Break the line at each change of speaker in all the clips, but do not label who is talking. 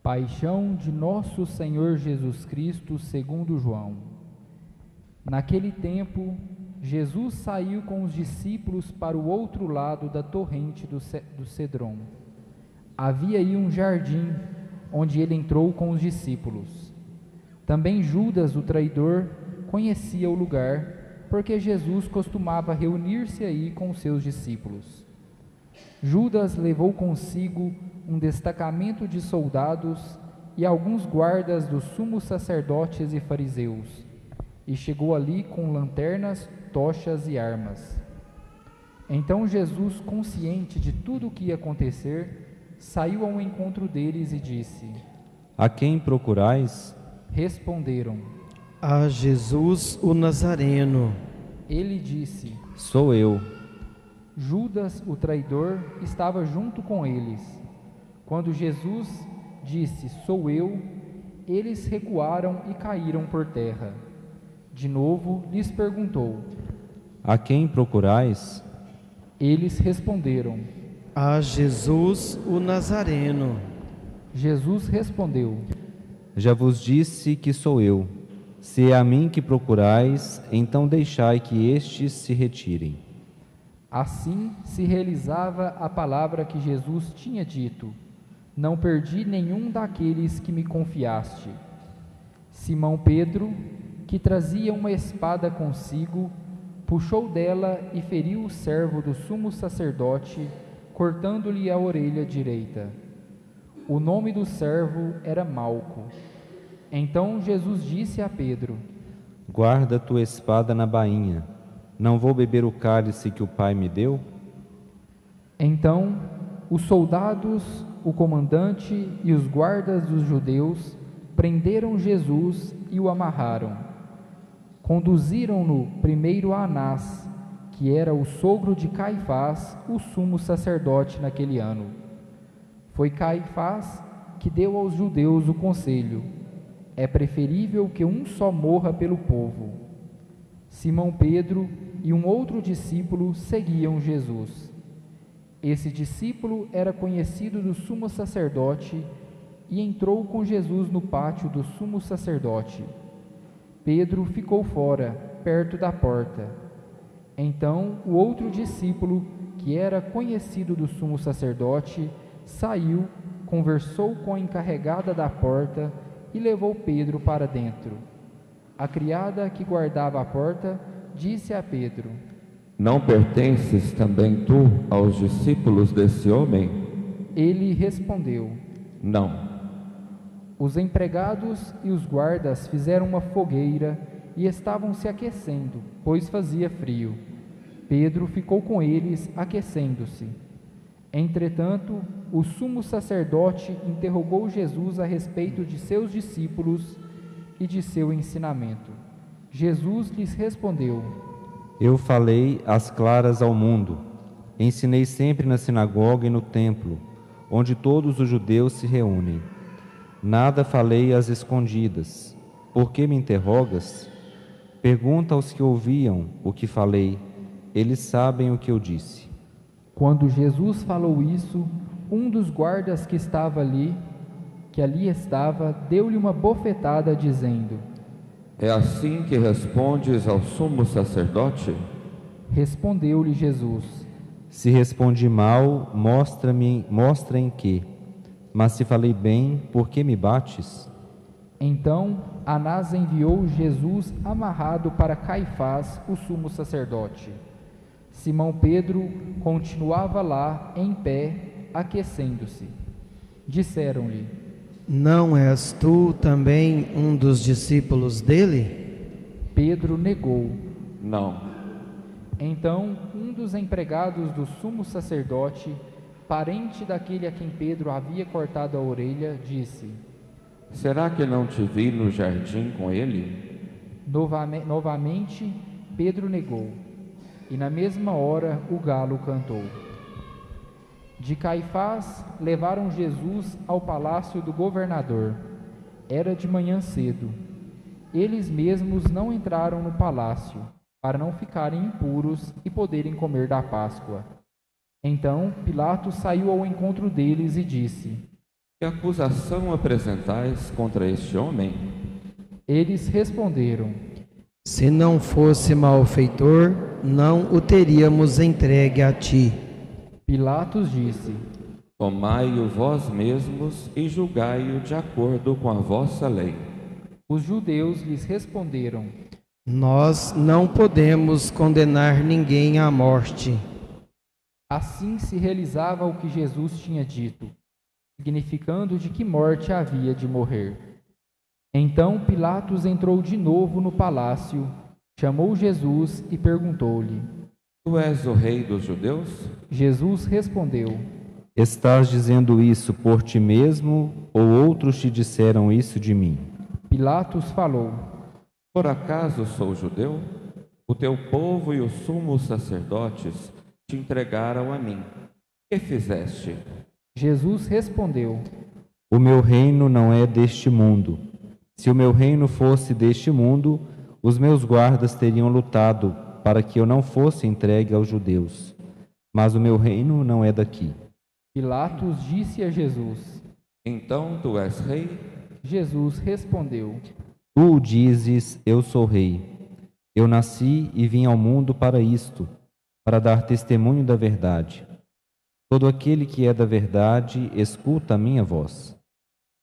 Paixão de Nosso Senhor Jesus Cristo segundo João. Naquele tempo, Jesus saiu com os discípulos para o outro lado da torrente do Cedron. Havia aí um jardim, onde ele entrou com os discípulos. Também Judas, o traidor, conhecia o lugar, porque Jesus costumava reunir-se aí com os seus discípulos. Judas levou consigo um destacamento de soldados e alguns guardas dos sumos sacerdotes e fariseus, e chegou ali com lanternas, tochas e armas. Então Jesus, consciente de tudo o que ia acontecer, saiu ao encontro deles e disse:
A quem procurais?
Responderam:
A Jesus o Nazareno.
Ele disse:
Sou eu.
Judas, o traidor, estava junto com eles. Quando Jesus disse: Sou eu, eles recuaram e caíram por terra. De novo lhes perguntou:
A quem procurais?
Eles responderam:
A Jesus o Nazareno.
Jesus respondeu:
Já vos disse que sou eu. Se é a mim que procurais, então deixai que estes se retirem.
Assim se realizava a palavra que Jesus tinha dito: Não perdi nenhum daqueles que me confiaste. Simão Pedro, que trazia uma espada consigo, puxou dela e feriu o servo do sumo sacerdote, cortando-lhe a orelha direita. O nome do servo era Malco. Então Jesus disse a Pedro:
Guarda tua espada na bainha. Não vou beber o cálice que o Pai me deu?
Então os soldados, o comandante e os guardas dos judeus prenderam Jesus e o amarraram. Conduziram-no primeiro a Anás, que era o sogro de Caifás, o sumo sacerdote naquele ano. Foi Caifás que deu aos judeus o conselho: é preferível que um só morra pelo povo. Simão Pedro e um outro discípulo seguiam Jesus. Esse discípulo era conhecido do sumo sacerdote e entrou com Jesus no pátio do sumo sacerdote. Pedro ficou fora, perto da porta. Então o outro discípulo, que era conhecido do sumo sacerdote, saiu, conversou com a encarregada da porta e levou Pedro para dentro. A criada que guardava a porta disse a Pedro:
Não pertences também tu aos discípulos desse homem?
Ele respondeu:
Não.
Os empregados e os guardas fizeram uma fogueira e estavam se aquecendo, pois fazia frio. Pedro ficou com eles, aquecendo-se. Entretanto, o sumo sacerdote interrogou Jesus a respeito de seus discípulos e de seu ensinamento. Jesus lhes respondeu:
Eu falei às claras ao mundo. Ensinei sempre na sinagoga e no templo, onde todos os judeus se reúnem. Nada falei às escondidas. Por que me interrogas? Pergunta aos que ouviam o que falei. Eles sabem o que eu disse.
Quando Jesus falou isso, um dos guardas que ali estava, deu-lhe uma bofetada, dizendo:
É assim que respondes ao sumo sacerdote?
Respondeu-lhe Jesus:
Se respondi mal, mostra em que. Mas se falei bem, por que me bates?
Então Anás enviou Jesus amarrado para Caifás, o sumo sacerdote. Simão Pedro continuava lá, em pé, aquecendo-se. Disseram-lhe:
Não és tu também um dos discípulos dele?
Pedro negou.
Não.
Então um dos empregados do sumo sacerdote, parente daquele a quem Pedro havia cortado a orelha, disse:
Será que não te vi no jardim com ele?
Novamente Pedro negou, e na mesma hora o galo cantou. De Caifás levaram Jesus ao palácio do governador. Era de manhã cedo. Eles mesmos não entraram no palácio, para não ficarem impuros e poderem comer da Páscoa. Então Pilatos saiu ao encontro deles e disse:
Que acusação apresentais contra este homem?
Eles responderam:
Se não fosse malfeitor, não o teríamos entregue a ti.
Pilatos disse:
Tomai-o vós mesmos e julgai-o de acordo com a vossa lei.
Os judeus lhes responderam:
Nós não podemos condenar ninguém à morte.
Assim se realizava o que Jesus tinha dito, significando de que morte havia de morrer. Então Pilatos entrou de novo no palácio, chamou Jesus e perguntou-lhe:
Tu és o rei dos judeus?
Jesus respondeu:
Estás dizendo isso por ti mesmo, ou outros te disseram isso de mim?
Pilatos falou:
Por acaso sou judeu? O teu povo e os sumos sacerdotes te entregaram a mim. Que fizeste?
Jesus respondeu:
O meu reino não é deste mundo. Se o meu reino fosse deste mundo, os meus guardas teriam lutado para que eu não fosse entregue aos judeus. Mas o meu reino não é daqui.
Pilatos disse a Jesus:
Então tu és rei?
Jesus respondeu:
Tu o dizes, eu sou rei. Eu nasci e vim ao mundo para isto, para dar testemunho da verdade. Todo aquele que é da verdade, escuta a minha voz.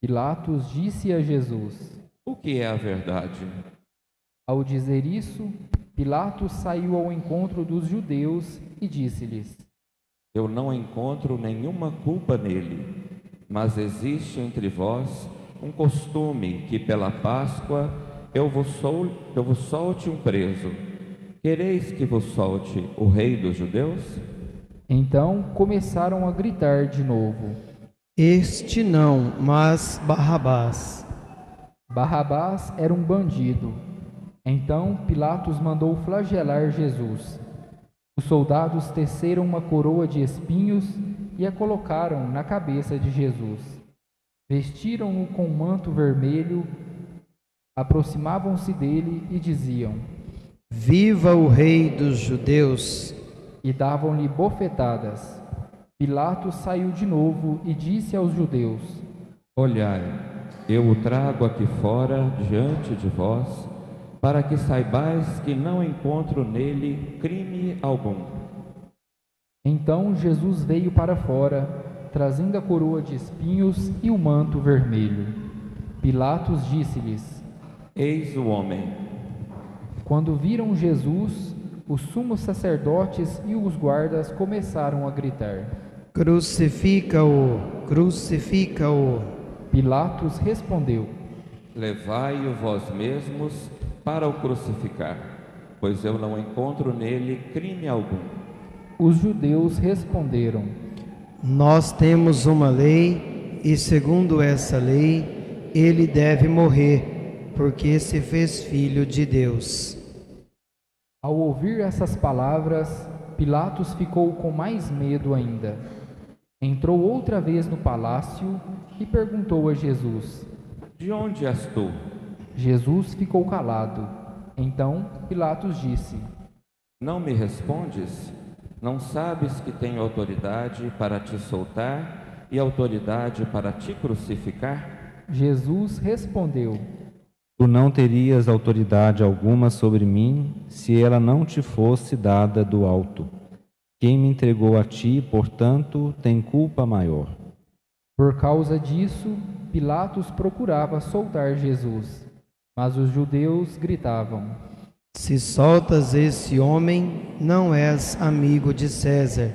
Pilatos disse a Jesus:
O que é a verdade?
Ao dizer isso, Pilatos saiu ao encontro dos judeus e disse-lhes:
Eu não encontro nenhuma culpa nele, mas existe entre vós um costume que pela Páscoa eu vos solte um preso. Quereis que vos solte o rei dos judeus?
Então começaram a gritar de novo:
Este não, mas Barrabás.
Barrabás era um bandido. Então Pilatos mandou flagelar Jesus. Os soldados teceram uma coroa de espinhos e a colocaram na cabeça de Jesus. Vestiram-no com um manto vermelho, aproximavam-se dele e diziam:
Viva o rei dos judeus!
E davam-lhe bofetadas. Pilatos saiu de novo e disse aos judeus:
Olhai, eu o trago aqui fora diante de vós, para que saibais que não encontro nele crime algum.
Então Jesus veio para fora, trazendo a coroa de espinhos e o manto vermelho. Pilatos disse-lhes:
Eis o homem.
Quando viram Jesus, os sumos sacerdotes e os guardas começaram a gritar.
Crucifica-o! Crucifica-o!
Pilatos respondeu:
Levai-o vós mesmos para o crucificar, pois eu não encontro nele crime algum.
Os judeus responderam:
Nós temos uma lei, e segundo essa lei, ele deve morrer, porque se fez filho de Deus.
Ao ouvir essas palavras, Pilatos ficou com mais medo ainda. Entrou outra vez no palácio e perguntou a Jesus:
De onde és tu?
Jesus ficou calado. Então Pilatos disse:
Não me respondes? Não sabes que tenho autoridade para te soltar e autoridade para te crucificar?
Jesus respondeu:
Tu não terias autoridade alguma sobre mim, se ela não te fosse dada do alto. Quem me entregou a ti, portanto, tem culpa maior.
Por causa disso, Pilatos procurava soltar Jesus, mas os judeus gritavam:
Se soltas esse homem, não és amigo de César.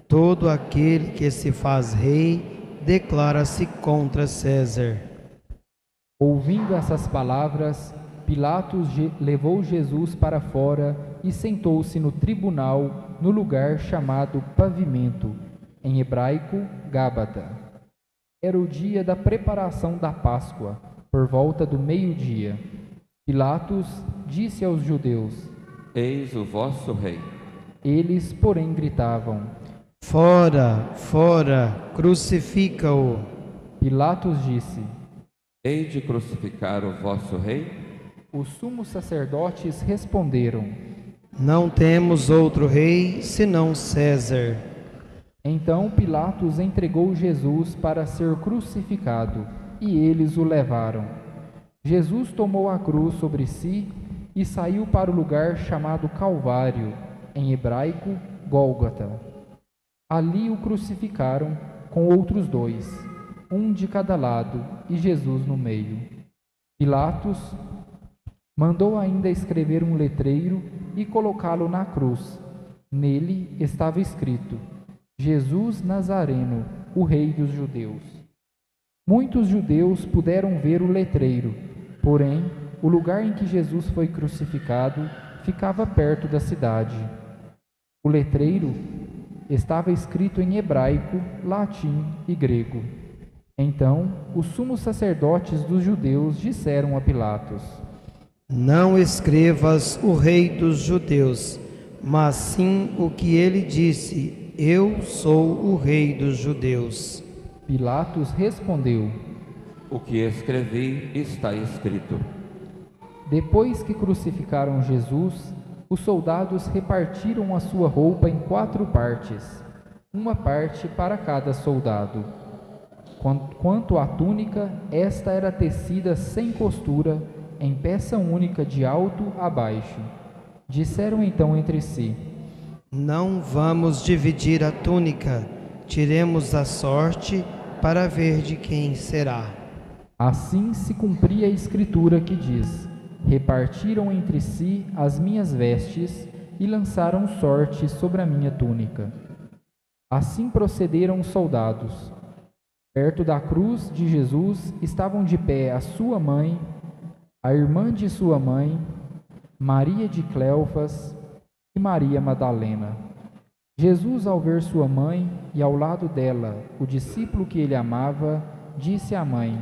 Todo aquele que se faz rei declara-se contra César.
Ouvindo essas palavras, Pilatos levou Jesus para fora e sentou-se no tribunal, no lugar chamado Pavimento, em hebraico, Gábata. Era o dia da preparação da Páscoa, por volta do meio-dia. Pilatos disse aos judeus:
Eis o vosso rei.
Eles, porém, gritavam:
Fora, fora, crucifica-o.
Pilatos disse:
Hei de crucificar o vosso rei?
Os sumos sacerdotes responderam:
Não temos outro rei senão César.
Então Pilatos entregou Jesus para ser crucificado, e eles o levaram. Jesus tomou a cruz sobre si e saiu para o lugar chamado Calvário, em hebraico, Gólgota. Ali o crucificaram com outros dois, um de cada lado e Jesus no meio. Pilatos mandou ainda escrever um letreiro e colocá-lo na cruz. Nele estava escrito: Jesus Nazareno, o Rei dos Judeus. Muitos judeus puderam ver o letreiro, porém, o lugar em que Jesus foi crucificado ficava perto da cidade. O letreiro estava escrito em hebraico, latim e grego. Então, os sumos sacerdotes dos judeus disseram a Pilatos:
Não escrevas o Rei dos Judeus, mas sim o que ele disse: Eu sou o Rei dos Judeus.
Pilatos respondeu:
O que escrevi está escrito.
Depois que crucificaram Jesus, os soldados repartiram a sua roupa em 4 partes, uma parte para cada soldado. Quanto à túnica, esta era tecida sem costura, em peça única de alto a baixo. Disseram então entre si:
Não vamos dividir a túnica, tiremos a sorte para ver de quem será.
Assim se cumpria a escritura que diz: Repartiram entre si as minhas vestes e lançaram sorte sobre a minha túnica. Assim procederam os soldados. Perto da cruz de Jesus estavam de pé a sua mãe, a irmã de sua mãe, Maria de Cleofas e Maria Madalena. Jesus, ao ver sua mãe e ao lado dela o discípulo que ele amava, disse à mãe: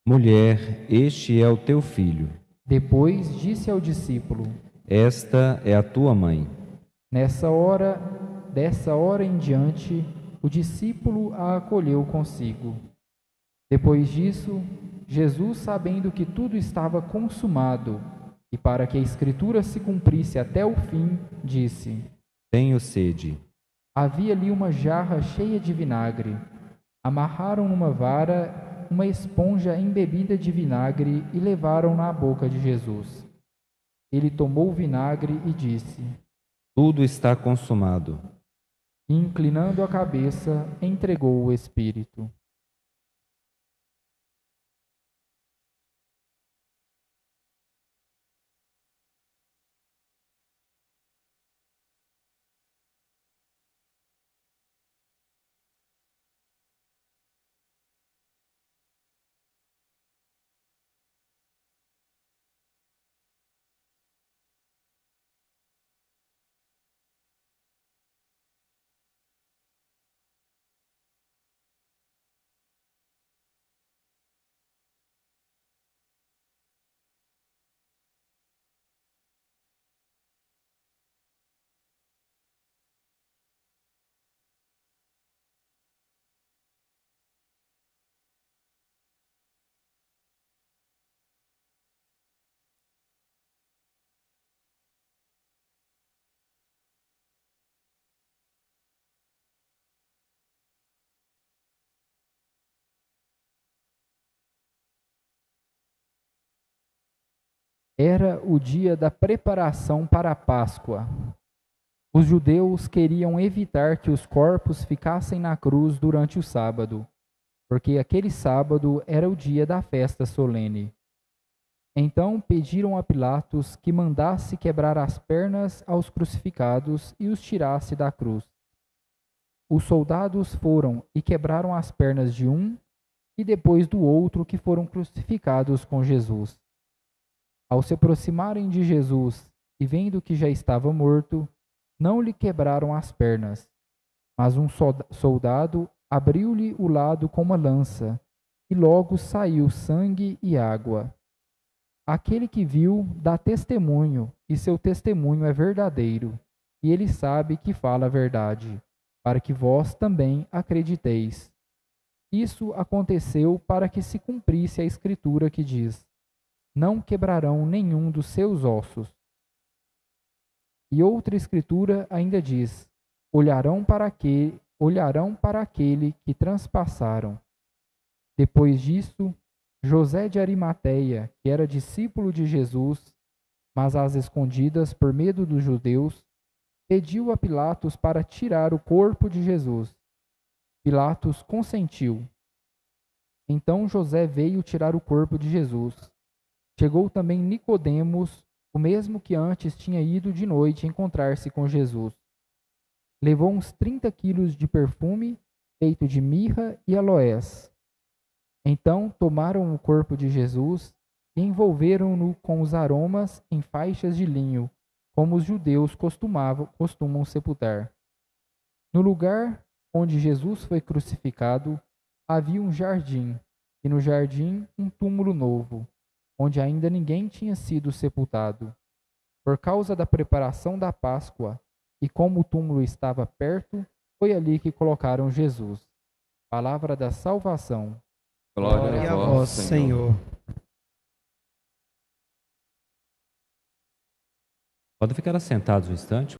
Mulher, este é o teu filho.
Depois disse ao discípulo:
Esta é a tua mãe.
Dessa hora em diante, o discípulo a acolheu consigo. Depois disso, Jesus, sabendo que tudo estava consumado, e para que a Escritura se cumprisse até o fim, disse:
Tenho sede.
Havia ali uma jarra cheia de vinagre. Amarraram numa vara uma esponja embebida de vinagre e levaram-na à boca de Jesus. Ele tomou o vinagre e disse:
Tudo está consumado.
E, inclinando a cabeça, entregou o Espírito. Era o dia da preparação para a Páscoa. Os judeus queriam evitar que os corpos ficassem na cruz durante o sábado, porque aquele sábado era o dia da festa solene. Então pediram a Pilatos que mandasse quebrar as pernas aos crucificados e os tirasse da cruz. Os soldados foram e quebraram as pernas de um e depois do outro que foram crucificados com Jesus. Ao se aproximarem de Jesus e vendo que já estava morto, não lhe quebraram as pernas, mas um soldado abriu-lhe o lado com uma lança, e logo saiu sangue e água. Aquele que viu dá testemunho, e seu testemunho é verdadeiro, e ele sabe que fala a verdade, para que vós também acrediteis. Isso aconteceu para que se cumprisse a escritura que diz: Não quebrarão nenhum dos seus ossos. E outra escritura ainda diz: Olharão para olharão para aquele que transpassaram. Depois disso, José de Arimateia, que era discípulo de Jesus, mas às escondidas por medo dos judeus, pediu a Pilatos para tirar o corpo de Jesus. Pilatos consentiu. Então José veio tirar o corpo de Jesus. Chegou também Nicodemos, o mesmo que antes tinha ido de noite encontrar-se com Jesus. Levou uns 30 quilos de perfume feito de mirra e aloés. Então tomaram o corpo de Jesus e envolveram-no com os aromas em faixas de linho, como os judeus costumam sepultar. No lugar onde Jesus foi crucificado, havia um jardim, e no jardim um túmulo novo, onde ainda ninguém tinha sido sepultado. Por causa da preparação da Páscoa, e como o túmulo estava perto, foi ali que colocaram Jesus. Palavra da salvação.
Glória
a vós, Senhor.
Podem ficar assentados um instante.